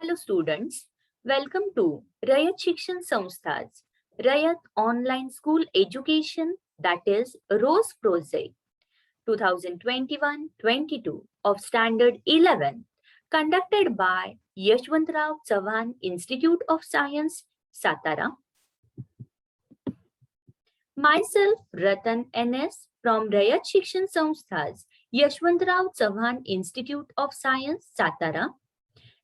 Hello students, welcome to Rayat Shikshan Sanstha's Rayat Online School Education, that is ROSE Project 2021-22 of Standard 11, conducted by Yashwantrao Chavan Institute of Science, Satara. Myself, Ratan NS from Rayat Shikshan Sanstha's Yashwantrao Chavan Institute of Science, Satara.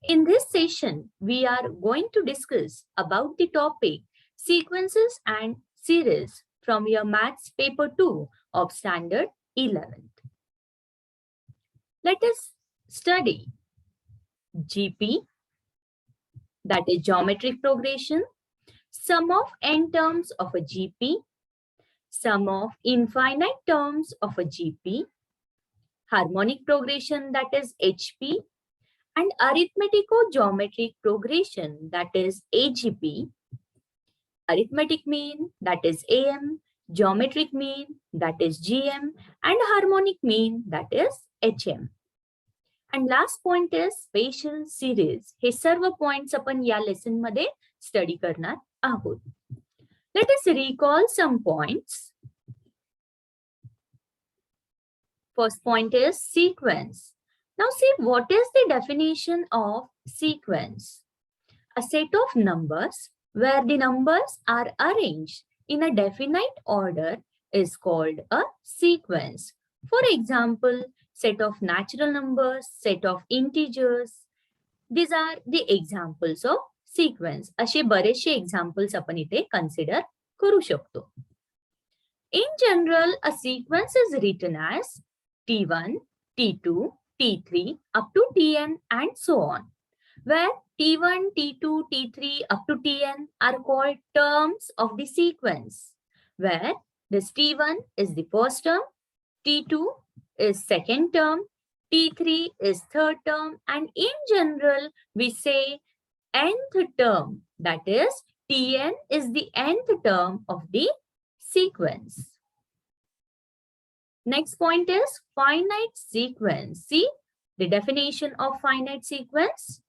In this session, we are going to discuss about the topic sequences and series from your Maths paper 2 of Standard 11th. Let us study GP, that is geometric progression, sum of n terms of a GP, sum of infinite terms of a GP, harmonic progression, that is HP, and arithmetico-geometric progression, that is AGP, arithmetic mean, that is AM, geometric mean, that is GM, and harmonic mean, that is HM. And last point is spatial series. Hey serve points आपण या lesson मध्ये study करणार आहोत. Let us recall some points. First point is sequence. Now see, what is the definition of sequence? A set of numbers where the numbers are arranged in a definite order is called a sequence. For example, set of natural numbers, set of integers. These are the examples of sequence. असे बरेचसे examples आपण इथे consider करू शकतो. In general, a sequence is written as T1, T2, T3 up to Tn and so on, where T1, T2, T3 up to Tn are called terms of the sequence, where this T1 is the first term, T2 is second term, T3 is third term, and in general we say nth term, that is Tn is the nth term of the sequence. Next point is finite sequence. See the definition of finite sequence.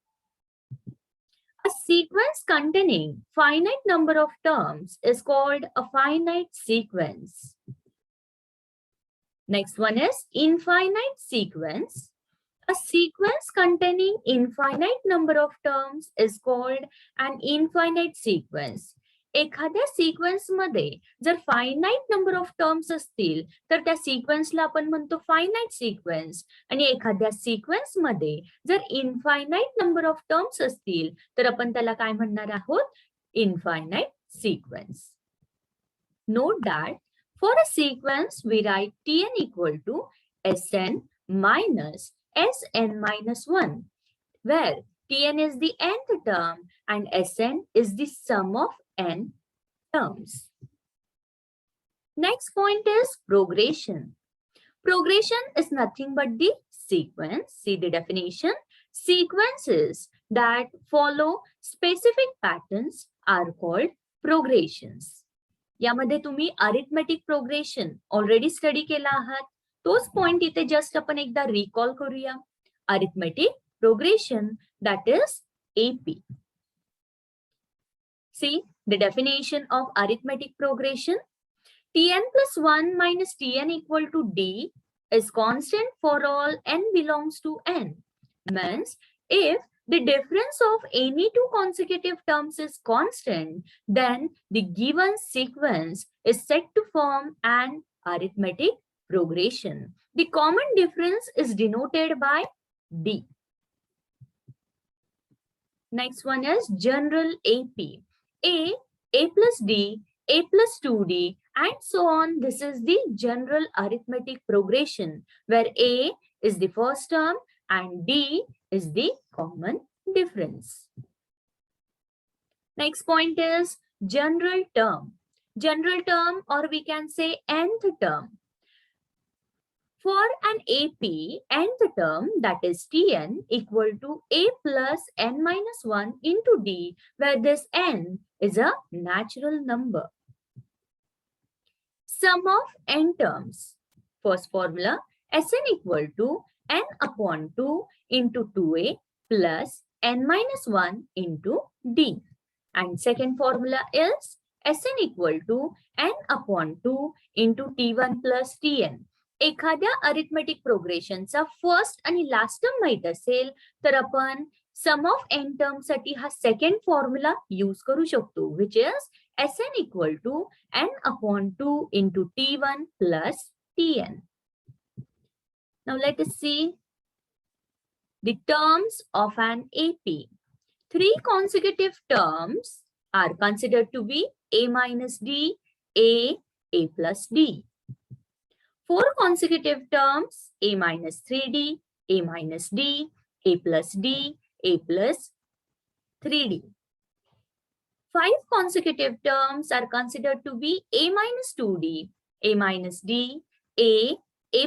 A sequence containing finite number of terms is called a finite sequence. Next one is infinite sequence. A sequence containing infinite number of terms is called an infinite sequence. एखाद्या sequence मध्ये जर finite number of terms असतील तर त्या सिक्वेन्सला आपण म्हणतो finite sequence, आणि एखाद्या सिक्वेन्स मध्ये जर इनफायनाइट नंबर ऑफ टर्म्स असतील तर आपण त्याला काय म्हणणार आहोत? Infinite sequence. Note that for a sequence we write Tn equal to Sn minus Sn minus 1, where Tn is the nth term and Sn is the sum of n terms. Next point is progression. Progression is nothing but the sequence. See the definition. Sequences that follow specific patterns are called progressions. यामध्ये तुम्ही arithmetic progression already study केला आहात. तोच point इथे just आपण एकदा recall करूया. Arithmetic progression, that is AP. See the definition of arithmetic progression. Tn plus 1 minus Tn equal to D is constant for all n belongs to n. Means if the difference of any two consecutive terms is constant, then the given sequence is said to form an arithmetic progression. The common difference is denoted by D. Next one is general AP. A plus D, A plus 2D, and so on. This is the general arithmetic progression, where A is the first term and D is the common difference. Next point is general term. General term, or we can say nth term. For an AP, nth term, that is Tn equal to A plus n minus 1 into D, where this n is a natural number. Sum of n terms. First formula, Sn equal to n upon 2 into 2a plus n minus 1 into d. And second formula is Sn equal to n upon 2 into t1 plus tn. एखाद्या arithmetic प्रोग्रेशनचा first आणि last term माहित असेल तर आपण सम of n term साठी हा second formula use करू शकतो, which is Sn equal to n upon 2 into t1 plus tn. Now let us see the terms of an AP. 3 consecutive terms are considered to be A minus D, A plus D. 4 consecutive terms, A minus 3D, A minus D, A plus D, A plus 3D. 5 consecutive terms are considered to be A minus 2D, A minus D, A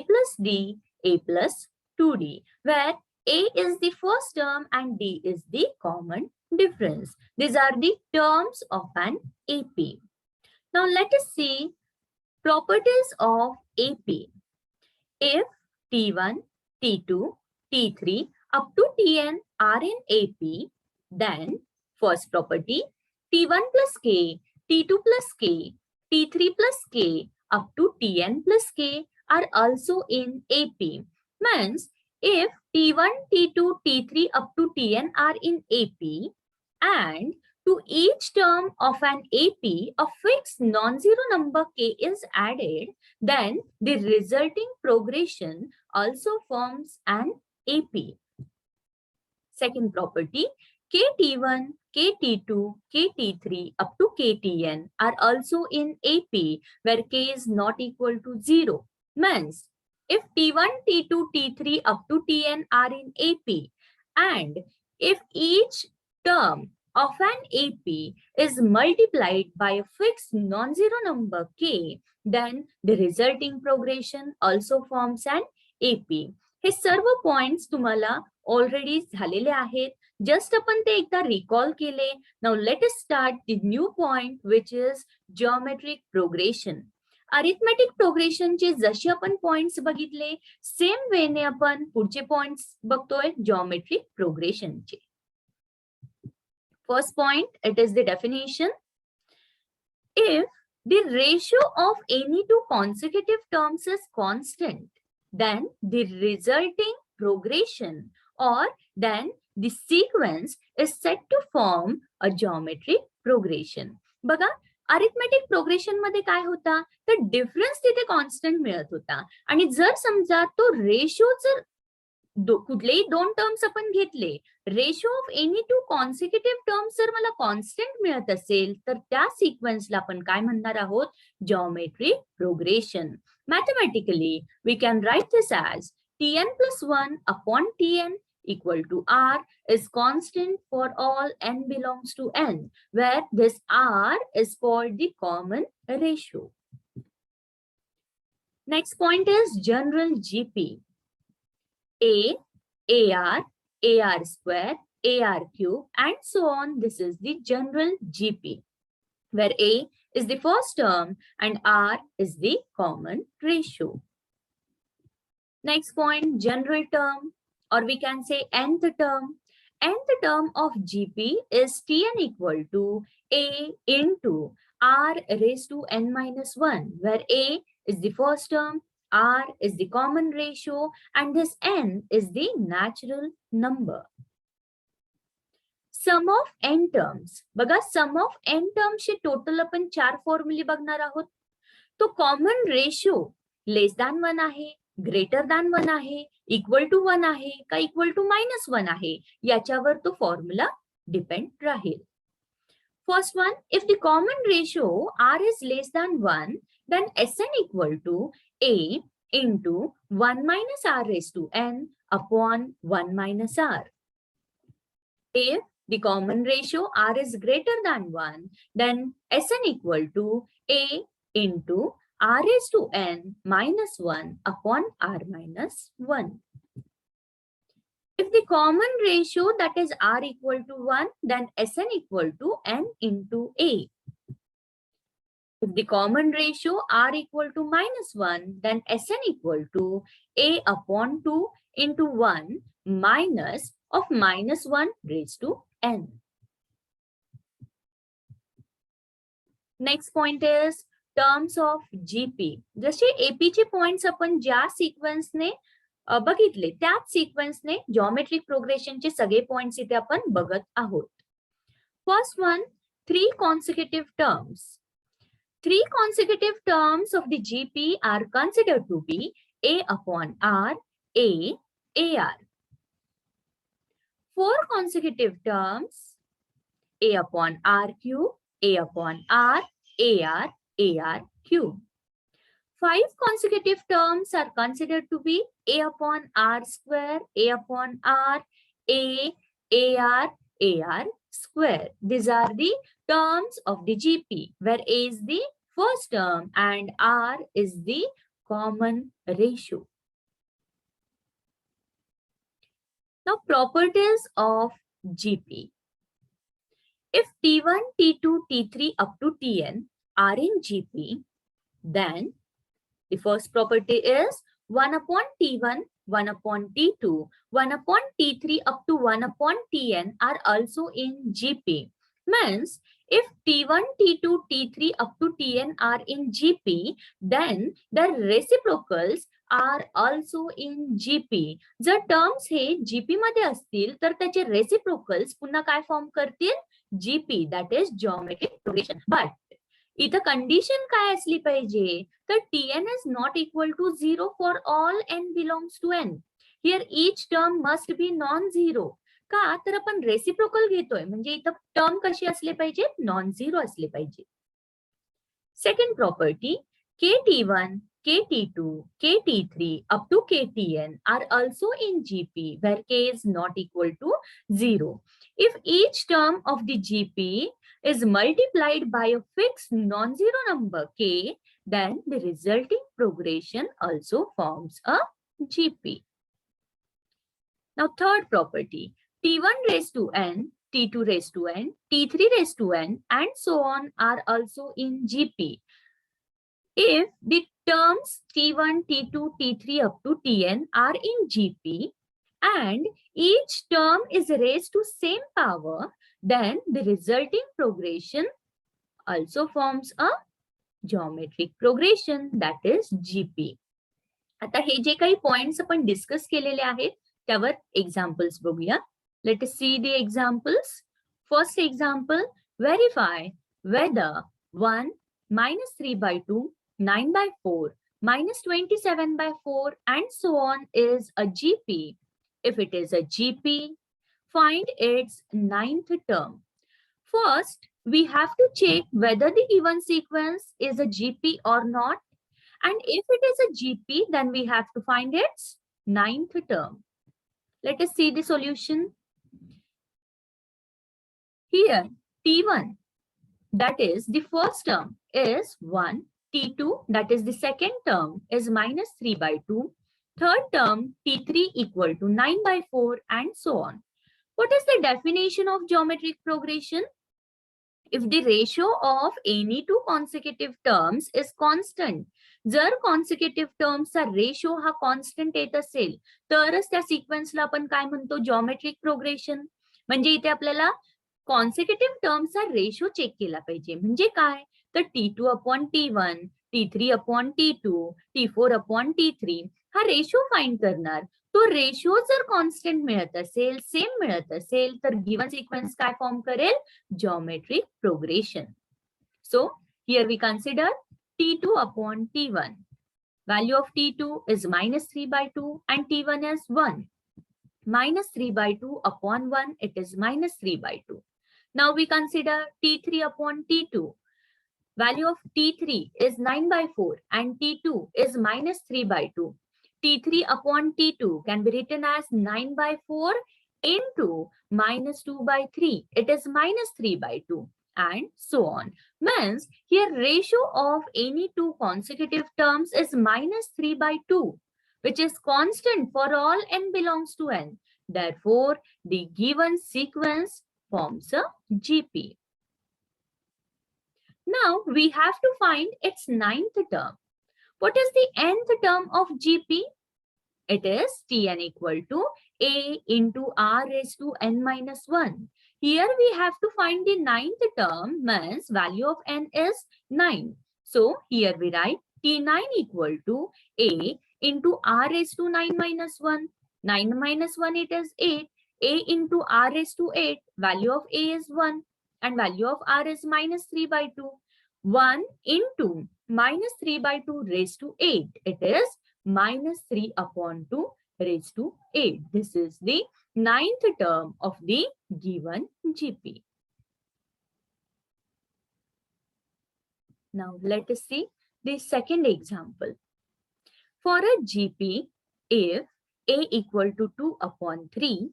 plus D, A plus 2D, where A is the first term and D is the common difference. These are the terms of an AP. Now let us see properties of AP. If T1, T2, T3 up to Tn are in AP, then first property T1 plus K, T2 plus K, T3 plus K up to Tn plus K are also in AP. Means if T1, T2, T3 up to Tn are in AP and to each term of an AP a fixed non-zero number K is added, then the resulting progression also forms an AP. Second property, KT1, KT2, KT3 up to KTN are also in AP where K is not equal to 0. Means if T1, T2, T3 up to Tn are in AP and if each term of an AP is multiplied by a fixed non-zero number K, then the resulting progression also forms an AP. हे सर्व points तुम्हाला already झालेले आहेत, just आपण ते एकदा recall केले. Now let us start the new point which is geometric progression. Arithmetic प्रोग्रेशनचे जसे आपण पॉइंट्स बघितले सेम वेने आपण पुढचे पॉइंट्स बघतोय geometric प्रोग्रेशनचे. First point, it is the definition. If the ratio of any two consecutive terms is constant, then the resulting progression or then the sequence is said to form a geometric progression. बघा arithmetic progression मध्ये काय होता तर difference तिथे constant मिळत होता आणि जर समजा तो रेशो जर कुठलेही दोन टर्म्स आपण घेतले, ratio of any two consecutive terms जर मला कॉन्स्टंट मिळत असेल तर त्या सिक्वेन्सला आपण काय म्हणणार आहोत, geometric progression. Mathematically we can write this as Tn plus 1 upon Tn equal to R is constant for all n belongs to n, where this R is called the common ratio. Next point is general GP. A, AR, AR square, AR cube, and so on. This is the general GP, where A is the first term and R is the common ratio. Next point, general term, or we can say nth term. Nth term of GP is Tn equal to A into R raised to n minus 1, where A is the first term, R is the common ratio, and this n is the natural number. Sum of n terms. बघा sum of n terms चे total आपण 4 फॉर्म्युले बघणार आहोत. तो common ratio less than 1 आहे, greater than 1 आहे, equal to 1 आहे का इक्वल टू -1 आहे, याच्यावर तो formula depend Raheel. First one, if the common ratio R is less than 1, then Sn equal to A into 1 minus R raised to n upon 1 minus R. If the common ratio R is greater than 1, then Sn equal to A into R raised to n minus 1 upon R minus 1. If the common ratio that is R equal to 1, then Sn equal to n into A. If the common ratio R equal to -1, then Sn equal to A upon 2 into 1 minus of -1 raised to n. Next point is terms of GP. जसे AP चे points आपण ज्या सिक्वेन्सने बघितले त्याच सिक्वेन्सने geometric प्रोग्रेशनचे सगळे points इथे आपण बघत आहोत. First one, 3 consecutive terms. 3 consecutive terms of the GP are considered to be A upon R, A, AR. 4 consecutive terms, A upon R cube, A upon R, AR, AR cube. 5 consecutive terms are considered to be A upon R square, A upon R, A, AR, AR square. These are the terms of the GP, where A is the first term and R is the common ratio. Now, properties of GP. If T1, T2, T3 up to Tn are in GP, then the first property is 1 upon T1, 1 upon T2, 1 upon T3 up to 1 upon Tn are also in GP. Means if T1, T2, T3 up to Tn are in GP, then their reciprocals are also in GP. जर terms हे GP मध्ये असतील तर त्याचे reciprocals पुन्हा काय form करतील? GP, that is geometric progression. But इथं condition काय असली पाहिजे तर Tn is not equal to 0 for all n belongs to n. Here each term must be non-zero. का तर आपण रेसिप्रोकल घेतोय म्हणजे इथं टर्म कशी असले पाहिजे? नॉन-झिरो असले पाहिजे. Second property, KT1, KT2, KT3 up to KTn are also in GP where K is not equal to 0. If each term of the GP is multiplied by a fixed non-zero number K, then the resulting progression also forms a GP. Now third property, T1 raised to n, T2 raised to n, T3 raised to n and so on are also in GP. If the terms T1, T2, T3 up to Tn are in GP and each term is raised to same power, then the resulting progression also forms a geometric progression, that is GP. आता हे जे काही points आपण discuss केलेले आहेत त्यावर examples बघूया. Let us see the examples. First example, verify whether 1 minus 3 by 2, 9 by 4, minus 27 by 4 and so on is a GP. If it is a GP, find its ninth term. First, we have to check whether the given sequence is a GP or not. And if it is a GP, then we have to find its ninth term. Let us see the solution. Here, T1, that is the first term, is 1. T2, that is the second term, is minus 3 by 2. Third term, T3 equal to 9 by 4 and so on. What is the definition of geometric progression? If the ratio of any two consecutive terms is constant, जर consecutive terms चा ratio हा constant येत असेल तरच त्या सिक्वेन्सला आपण काय म्हणतो? geometric progression. म्हणजे इथे आपल्याला consecutive terms चा रेशो चेक केला पाहिजे. म्हणजे काय? तर T2 upon T1, T3 upon T2, T4 upon T3 हा रेशो फाइंड करणार. तो रेशो जर कॉन्स्टंट मिळत असेल, सेम मिळत असेल तर गिवन सिक्वेन्स काय फॉर्म करेल? geometric progression. So here we consider T2 upon T1. Value of T2 is minus 3 by 2 and T1 is 1. Minus 3 by 2 upon 1, it is minus 3 by 2. Now we consider T3 upon T2. Value of T3 is 9 by 4 and T2 is minus 3 by 2. T3 upon T2 can be written as 9 by 4 into minus 2 by 3. It is minus 3 by 2 and so on. Means here ratio of any two consecutive terms is minus 3 by 2, which is constant for all n belongs to n. Therefore, the given sequence forms a GP. Now we have to find its ninth term. What is the nth term of GP? It is Tn equal to a into r raised to n minus 1. Here we have to find the ninth term, means value of n is 9. So here we write T9 equal to a into r raised to 9 minus 1. 9 minus 1, it is 8. A into r raised to 8, value of a is 1 and value of r is minus 3 by 2. 1 into minus 3 by 2 raised to 8, it is minus 3 upon 2 raised to 8. This is the ninth term of the given GP. Now let us see the second example. For a GP, if a equal to 2 upon 3,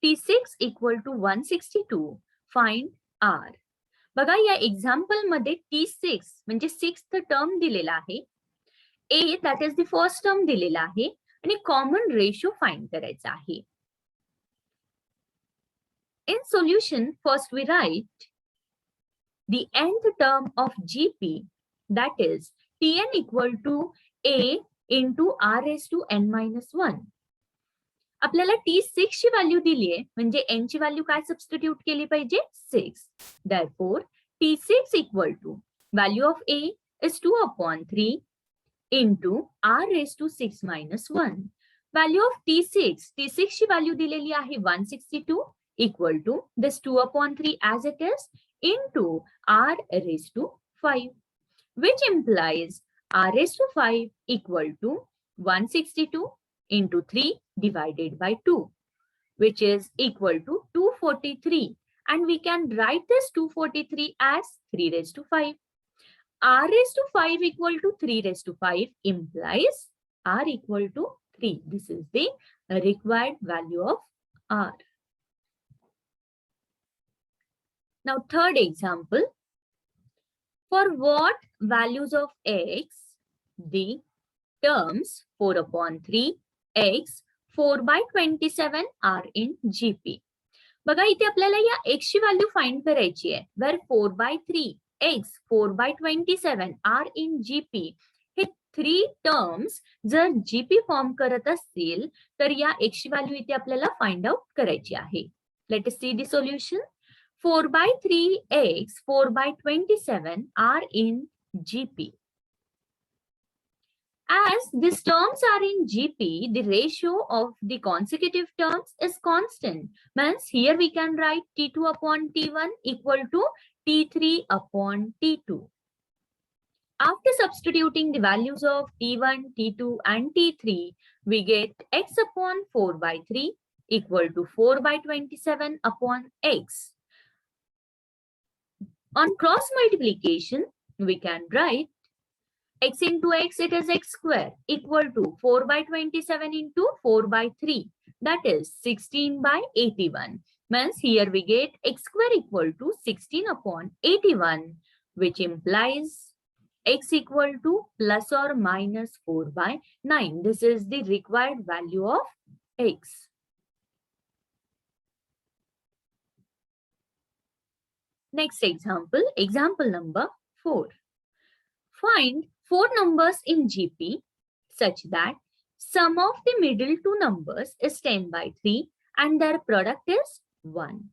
T6 equal to 162, find R. बघा या example मध्ये T6 म्हणजे 6th term दिलेला आहे, A that is the first term दिलेला आहे आणि common ratio find करायचा आहे. In solution, first we write the nth term of GP, that is Tn equal to A into R raised to n minus 1. आपल्याला T6 ची value दिली आहे म्हणजे n ची व्हॅल्यू काय सबस्टिट्यूट केली पाहिजे 6. Therefore T6 equal to value of A is 2 upon 3 into R raised to 6 minus 1. Value of T6 ची व्हॅल्यू दिलेली आहे 162 equal to this 2 upon 3 as it is into R raised to 5, which implies R raised to 5 equal to 162 into 3 divided by 2, which is equal to 243. And we can write this 243 as 3 raised to 5. R raised to 5 equal to 3 raised to 5 implies R equal to 3. This is the required value of R. Now third example. For what values of x the terms 4 upon 3, x, 4 by 27 are in GP. बघा इथे आपल्याला या x ची value find करायची आहे. Where 4 by 3, x, 4 by 27 are in GP. हे 3 terms जर GP form करत असतील तर या x ची व्हॅल्यू इथे आपल्याला फाइंड आउट करायची आहे. Let us see the solution. 4 by 3x, 4 by 27 are in GP. As these terms are in GP, the ratio of the consecutive terms is constant. Means here we can write T2 upon T1 equal to T3 upon T2. After substituting the values of T1, T2 and T3, we get x upon 4 by 3 equal to 4 by 27 upon x. On cross multiplication, we can write x into x, it is x square equal to 4 by 27 into 4 by 3, that is 16 by 81. Means here we get x square equal to 16 upon 81, which implies x equal to plus or minus 4 by 9. This is the required value of x. Next example, example number 4. Find 4 numbers in GP such that sum of the middle two numbers is 10 by 3 and their product is 1.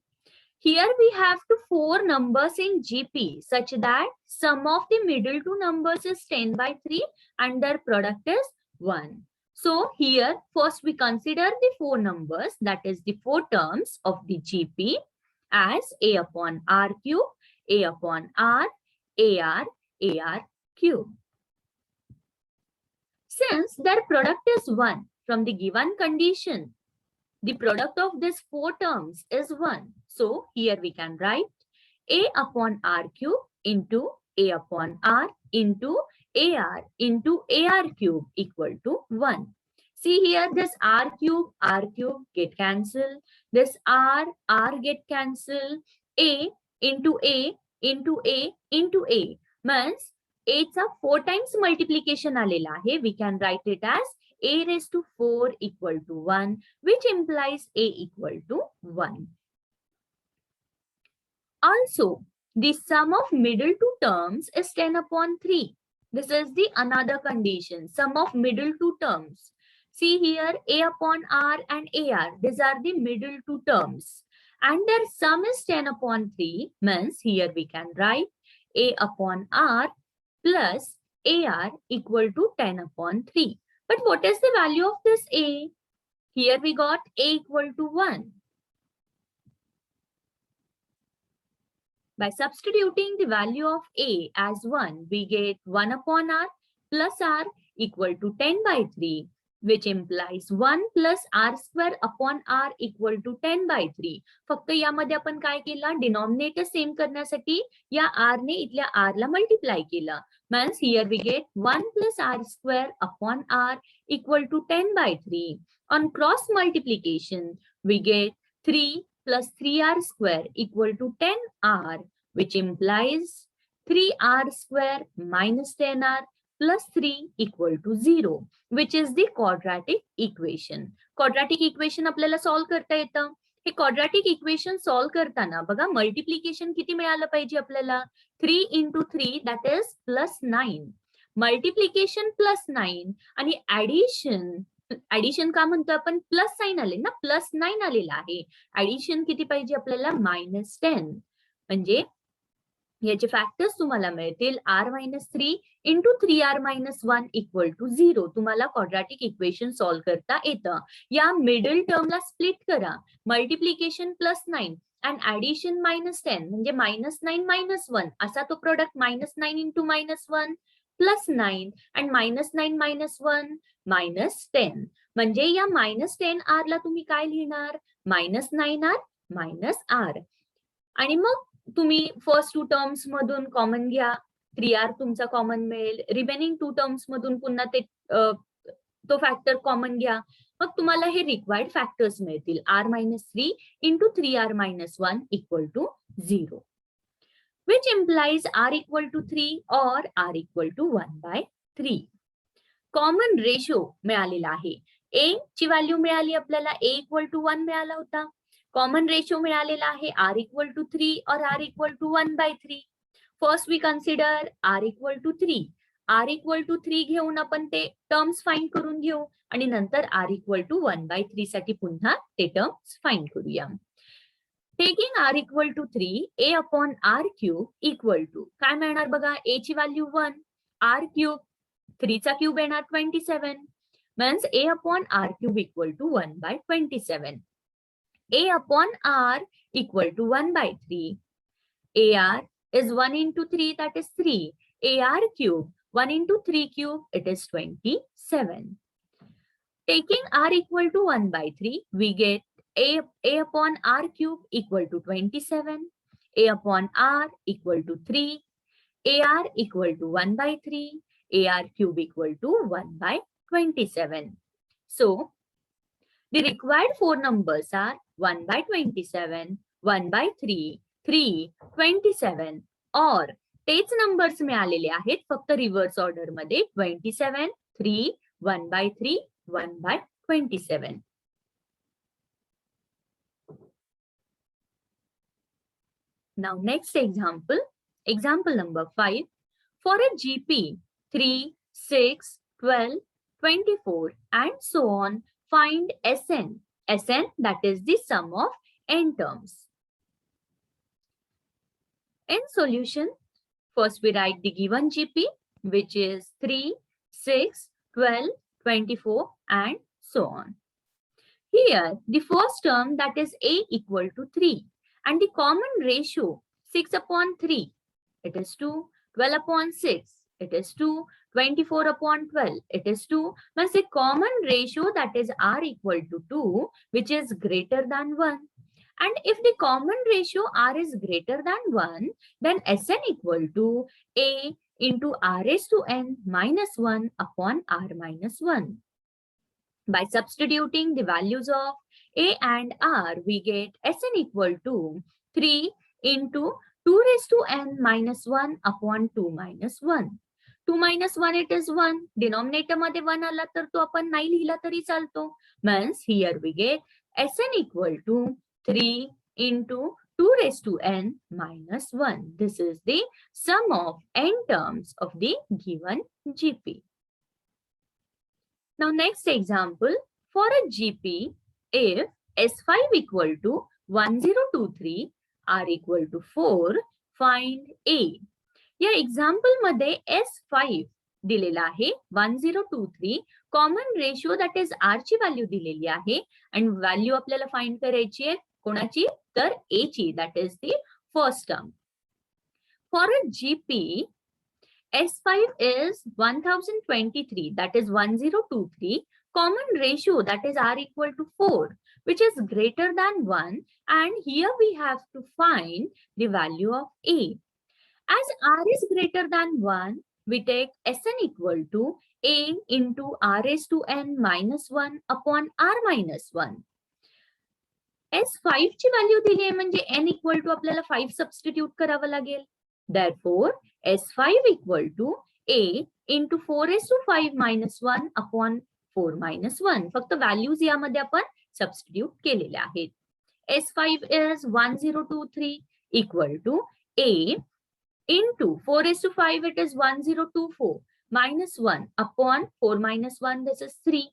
Here we have 4 numbers in GP such that sum of the middle two numbers is 10 by 3 and their product is 1. So here first we consider the 4 numbers, that is the 4 terms of the GP as a upon r cube, a upon r, ar, ar cube. Since their product is 1 from the given condition, the product of these 4 terms is 1. So here we can write a upon r cube into a upon r into ar cube equal to 1. See here, this r cube get cancelled. This r get cancelled. A into a into a into a means a चा 4 times multiplication आलेला आहे. We can write it as a raised to 4 equal to 1, which implies a equal to 1. Also, the sum of middle two terms is 10 upon 3. This is the another condition, sum of middle two terms. See here, A upon R and AR, these are the middle two terms. And their sum is 10 upon 3, means here we can write A upon R plus AR equal to 10 upon 3. But what is the value of this A? Here we got A equal to 1. By substituting the value of A as 1, we get 1 upon R plus R equal to 10 by 3, which implies 1 plus R square upon R equal to 10 by 3. फक्त यामध्ये आपण काय केला, denominator same करण्यासाठी या R ने इथल्या R ला multiply केला. Means here we get 1 plus R square upon R equal to 10 by 3. On cross multiplication, we get 3 plus 3R square equal to 10R, which implies 3R square minus 10R plus 3 equal to 0, which is the quadratic equation. Quadratic equation आपल्याला solve करता येतं. हे quadratic equation solve करताना बघा multiplication किती मिळालं पाहिजे आपल्याला, 3 into 3 that is plus 9. Multiplication plus 9 आणि ऍडिशन का म्हणतो आपण, प्लस साइन आले ना, प्लस 9 आलेला आहे. ऍडिशन किती पाहिजे आपल्याला, -10. म्हणजे याचे फॅक्टर्स तुम्हाला मिळतील R-3 into 3R-1 equal to 0. तुम्हाला क्वाड्रॅटिक इक्वेशन सॉल्व्ह करता येतं. या मिडल टर्मला स्प्लिट करा. मल्टिप्लिकेशन +9 and addition -10 म्हणजे -9 -1 असा तो प्रोडक्ट. -9 into -1 +9 and -9 -1 -10. म्हणजे या -10R ला तुम्ही काय लिहिणार, -9R -R. आणि मग तुम्ही फर्स्ट 2 टर्म्स मधून कॉमन घ्या, 3R तुमचा कॉमन मिळेल. रिमेनिंग 2 टर्म्स मधून पुन्हा ते तो फॅक्टर कॉमन घ्या. मग तुम्हाला हे रिक्वायर्ड फॅक्टर्स मिळतील. R-3 into 3R-1 equal to 0. which implies R equal to 3 or R equal to 1 by 3. Common ratio मिळालेला आहे. A ची व्हॅल्यू मिळाली आपल्याला, A equal to 1 मिळाला होता. कॉमन रेशो मिळालेला आहे R equal to 3 or R equal to 1 by 3. First we consider R equal to 3. R equal to 3 घेऊन आपण ते टर्म्स फाइंड करून घेऊ आणि नंतर R equal to 1 by 3 साठी पुन्हा ते टर्म्स फाइंड करूया. Taking R equal to 3, A upon R cube equal to काय मिळणार बघा, A ची व्हॅल्यू 1, R cube 3 चा क्यूब येणार 27. means A upon R cube equal to 1 by 27. A upon R equal to 1 by 3. AR is 1 into 3, that is 3. AR cube 1 into 3 cube, it is 27. Taking R equal to 1 by 3, we get A upon R cube equal to 27, A upon R equal to 3, AR equal to 1 by 3, AR cube equal to 1 by 27. So, the required 4 numbers are 1 by 27, 1 by 3, 3, 27 or तेच numbers मिळालेले आहेत, फक्त reverse order मध्ये 27, 3, 1 by 3, 1 by 27. Now next example, example number 5. For a GP 3, 6, 12, 24 and so on, find SN. SN, that is the sum of n terms. In solution, first we write the given GP, which is 3, 6, 12, 24 and so on. Here, the first term, that is A equal to 3. And the common ratio 6 upon 3, it is 2, 12 upon 6, it is 2, 24 upon 12, it is 2. Means the common ratio, that is R equal to 2, which is greater than 1. And if the common ratio R is greater than 1, then Sn equal to A into R raised to n minus 1 upon R minus 1. By substituting the values of A and R, we get Sn equal to 3 into 2 raised to n minus 1 upon 2 minus 1. 2 minus 1, it is 1. Denominator मध्ये 1 आला तर तो आपण नाही लिहिला तरी चालतो. Means here we get Sn equal to 3 into 2 raised to n minus 1. This is the sum of n terms of the given GP. Now next example, for a GP, if S5 equal to 1023, R equal to 4, find A. या example मध्ये S5 दिलेला आहे 1023, common ratio that is R ची value दिलेली आहे आणि value आपल्याला find करायची आहे कोणाची, तर A ची, that is the first term. For a GP, S5 is 1023, that is 1023, common ratio that is R equal to 4, which is greater than 1, and here we have to find the value of A. As R is greater than 1, we take Sn equal to A into R raised to n minus 1 upon R minus 1. S5 ची value दिली आहे म्हणजे n equal to आपल्याला 5 substitute करावं लागेल. Therefore, S5 equal to A into 4 raised to 5 minus 1 upon 4 minus 1. फक्त values यामध्ये आपण सबस्टिट्यूट केलेल्या आहेत. S5 is 1023 equal to A into 4 raised to 5, it is 1024 minus 1 upon 4 minus 1, this is 3.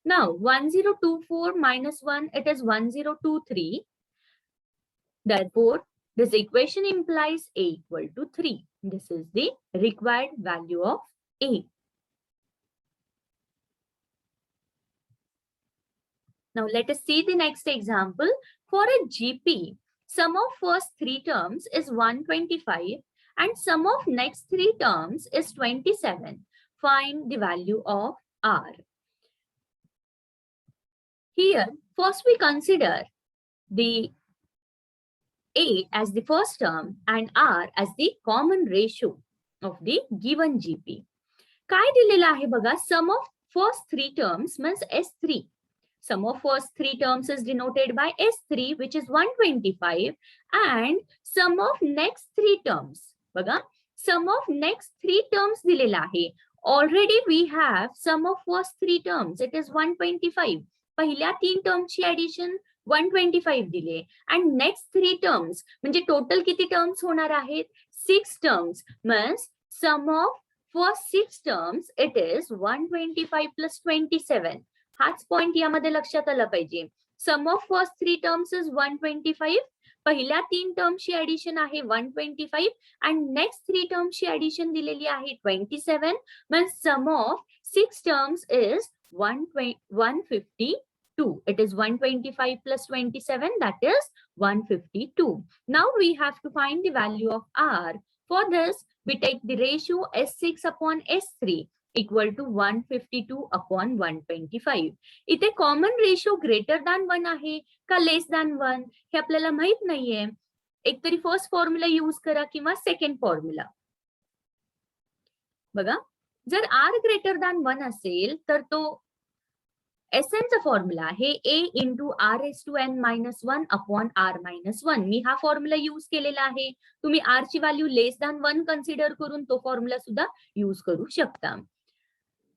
Now 1024 minus 1, it is 1023. Therefore, this equation implies A equal to 3. This is the required value of A. Now let us see the next example. For a GP, sum of first 3 terms is 125 and sum of next 3 terms is 27. Find the value of R. Here, first we consider the A as the first term and R as the common ratio of the given GP. काय दिलेलं आहे बघा, sum of first 3 terms means S3. Sum of first 3 terms is denoted by S3, which is 125, and sum of next 3 terms. बघा, sum of next 3 terms दिलेला आहे. Already we have sum of first 3 terms, it is 125. पहिल्या 3 टर्म्सची addition 125 दिले and next 3 terms म्हणजे total किती terms होणार आहेत, 6 terms. means sum of first 6 terms it is 125 plus 27. हाच पॉइंट यामध्ये लक्षात आला पाहिजे. सम ऑफ फर्स्ट 3 टर्म्स इज 125, पहिल्या 3 टर्म्सची ऍडिशन आहे 125 and नेक्स्ट 3 टर्म्सची ऍडिशन दिलेली आहे 27. means sum of 6 terms is 152. It is 125 plus 27, that is 152. Now we have to find the value of R. For this, we take the ratio S6 upon S3 equal to 152 upon 125. इथे common ratio greater than 1 आहे का less than 1 हे आपल्याला माहित नाहीये. एकतरी first formula use करा किंवा second formula. बघा, जर R ग्रेटर दॅन 1 असेल तर तो Sn चा फॉर्म्युला आहे A into R raised to n minus 1 upon R minus 1. मी हा फॉर्म्युला यूज केलेला आहे. तुम्ही R ची व्हॅल्यू लेस दॅन 1 कन्सिडर करून तो फॉर्म्युला सुद्धा यूज करू शकता.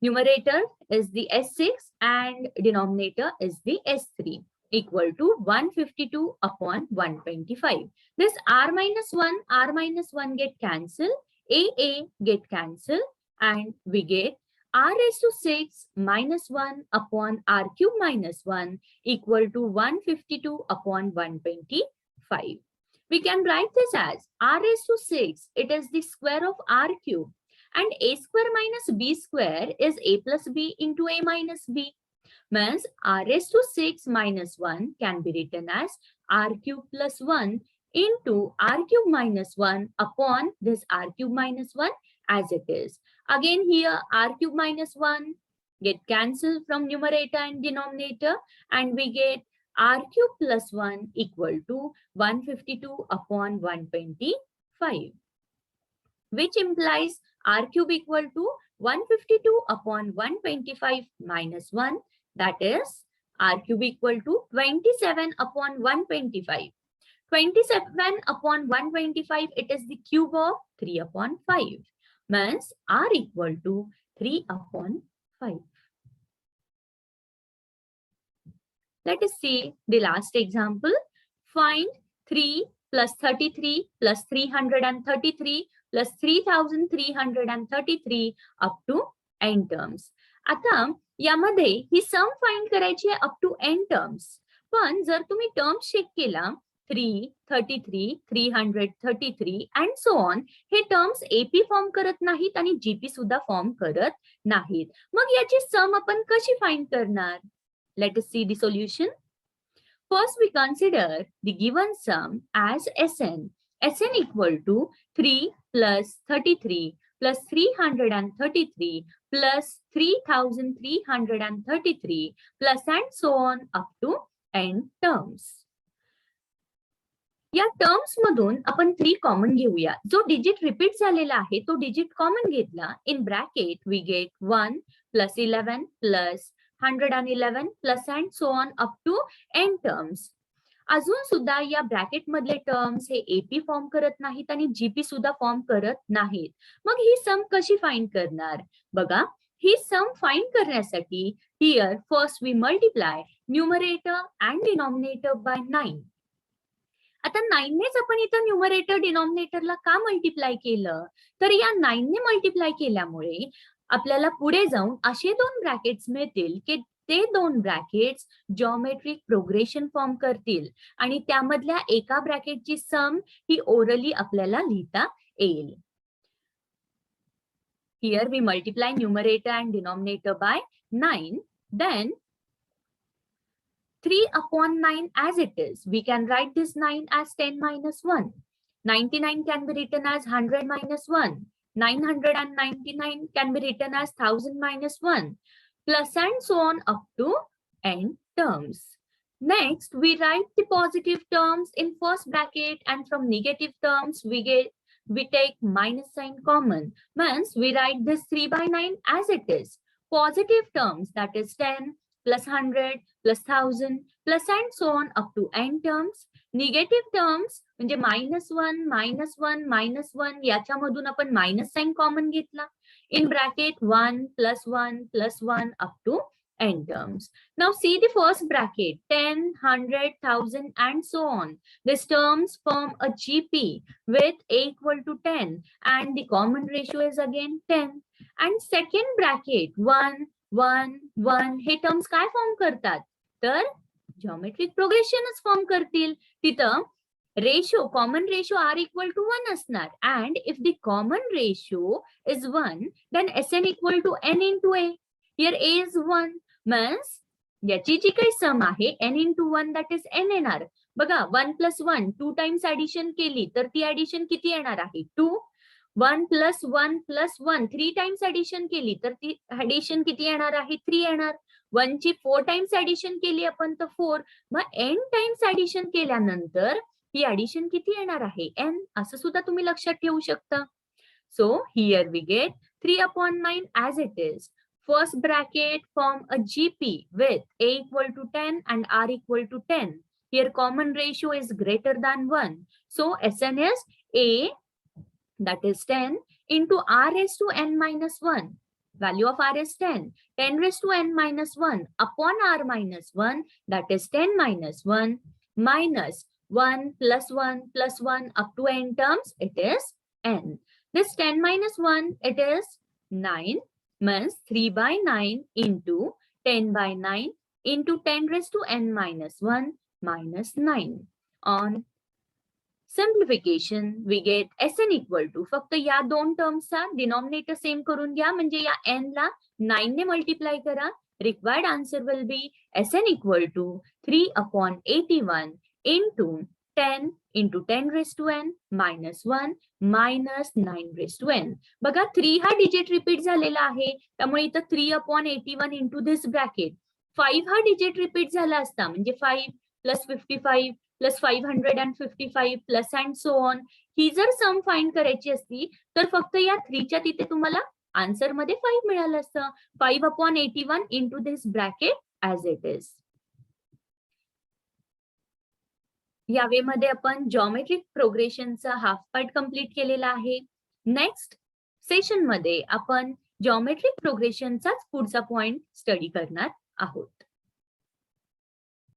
Numerator is the S6 and denominator is the S3 equal to 152 upon 125. This R minus 1 get cancelled, A get cancelled, and we get R raised to 6 minus 1 upon R cube minus 1 equal to 152 upon 125. We can write this as R raised to 6, it is the square of R cube. And A square minus B square is A plus B into A minus B. Means R raised to 6 minus 1 can be written as R cube plus 1 into R cube minus 1 upon this R cube minus 1 as it is. Again here R cube minus 1 get cancelled from numerator and denominator and we get R cube plus 1 equal to 152 upon 125. Which implies R cube equal to 152 upon 125 minus 1, that is R cube equal to 27 upon 125. 27 upon 125, it is the cube of 3 upon 5. Means R equal to 3 upon 5. Let us see the last example. Find 3 plus 33 plus 333 plus 3333 up to n terms. आता यामध्ये ही sum find करायची आहे up to n terms. पण जर तुम्ही terms check केला 3, 33, 333 and so on, हे terms AP form करत नाहीत आणि जीपी सुद्धा फॉर्म करत नाहीत. मग याची सम आपण कशी फाइंड करणार? Let us see the solution. First, we consider the given sum as Sn. Sn equal to 3 plus 33 plus 333 plus 3333 plus and so on up to n terms. या टर्म्स मधून आपण 3 कॉमन घेऊया. जो डिजिट रिपीट झालेला आहे तो digit common घेतला. In bracket we get 1 plus 11 plus 111 plus and so on up to n terms. अजून सुद्धा या ब्रॅकेट मधले टर्म्स हे एपी फॉर्म करत नाहीत आणि जीपी सुद्धा फॉर्म करत नाहीत. मग ही सम कशी फाइंड करणार? बघा, ही सम फाइंड करण्यासाठी here first we multiply numerator and denominator by 9. आता 9 नेच आपण इथं न्यूमरेटर डिनॉमिनेटरला का मल्टिप्लाय केलं? तर या 9 ने मल्टिप्लाय केल्यामुळे आपल्याला पुढे जाऊन असे 2 ब्रॅकेट्स मिळतील की ते 2 ब्रॅकेट्स जॉमेट्रिक प्रोग्रेशन फॉर्म करतील आणि त्यामधल्या एका ब्रॅकेटची सम ही ओरली आपल्याला लिहिता येईल. Here we multiply numerator and denominator by 9. Then 3 upon 9 as it is. We can write this 9 as 10 minus 1. 99 can be written as 100 minus 1. 999 can be written as 1000 minus 1. Plus and so on up to n terms. Next, we write the positive terms in first bracket and from negative terms we take minus sign common. Means we write this 3 by 9 as it is. Positive terms, that is 10 plus 100 plus 1000 plus and so on up to n terms. Negative terms म्हणजे -1 -1 -1 याच्यामधून आपण minus sign common घेतला. In bracket 1 plus 1 plus 1 up to n terms. Now see the first bracket 10, 100, 1000 and so on. These terms form a GP with a equal to 10 and the common ratio is again 10. And second bracket 1, 1, 1 हे terms काय form करतात? तर geometric प्रोग्रेशनच form करतील. तिथं ratio common ratio R equal to 1 असणार. And if the common ratio is 1 then Sn equal to n into a. Here a is 1 means याची जी काही सम आहे n into 1 that is n येणार. बघा 1 प्लस 1 2 टाइम्स ऍडिशन केली तर ती ऍडिशन किती येणार आहे? 2. 1 प्लस 1 प्लस 1 3 टाइम्स ऍडिशन केली तर ती ऍडिशन किती येणार आहे? 3 येणार. 1 ची 4 टाइम्स ऍडिशन केली आपण तर 4. मग n टाइम्स ऍडिशन केल्यानंतर ही ऍडिशन किती येणार आहे? n. असं सुद्धा तुम्ही लक्षात ठेवू शकता. So here we get 3 upon 9 as it is. First bracket form a GP with a equal to 10 and r equal to 10. Here common ratio is greater than 1. So Sn is a, that is 10 into r raised to n minus 1. Value of r is 10. 10 raised to n minus 1 upon r minus 1, that is 10 minus 1 minus 1 plus 1 up to n terms, it is n. This 10 minus 1, it is 9, means 3 by 9 into 10 by 9 into 10 raised to n minus 1 minus 9. On simplification, we get Sn equal to, फक्त या दोन टर्म्सचा denominator same करून घ्या, म्हणजे या n ला 9 ने multiply करा. Required answer will be Sn equal to 3 upon 81 into 10 into 10 raised to n minus 1 minus 9 raised to n. बघा 3 हा डिजिट रिपीट झालेला आहे, त्यामुळे इथं 3 upon 81 into this bracket. 5 हा डिजिट रिपीट झाला असता म्हणजे 5 plus 55 plus 555 plus and so on. ही जर सम फाइंड करायची असती तर फक्त या 3 च्या तिथे तुम्हाला आन्सर मध्ये 5 मिळालं असतं. 5 upon 81 into this bracket as it is. या वे मध्ये आपण जॉमेट्रिक प्रोग्रेशनचा हाफ पार्ट कंप्लीट केलेला आहे. नेक्स्ट सेशन मध्ये आपण जॉमेट्रिक प्रोग्रेशनचाच पुढचा पॉइंट स्टडी करणार आहोत.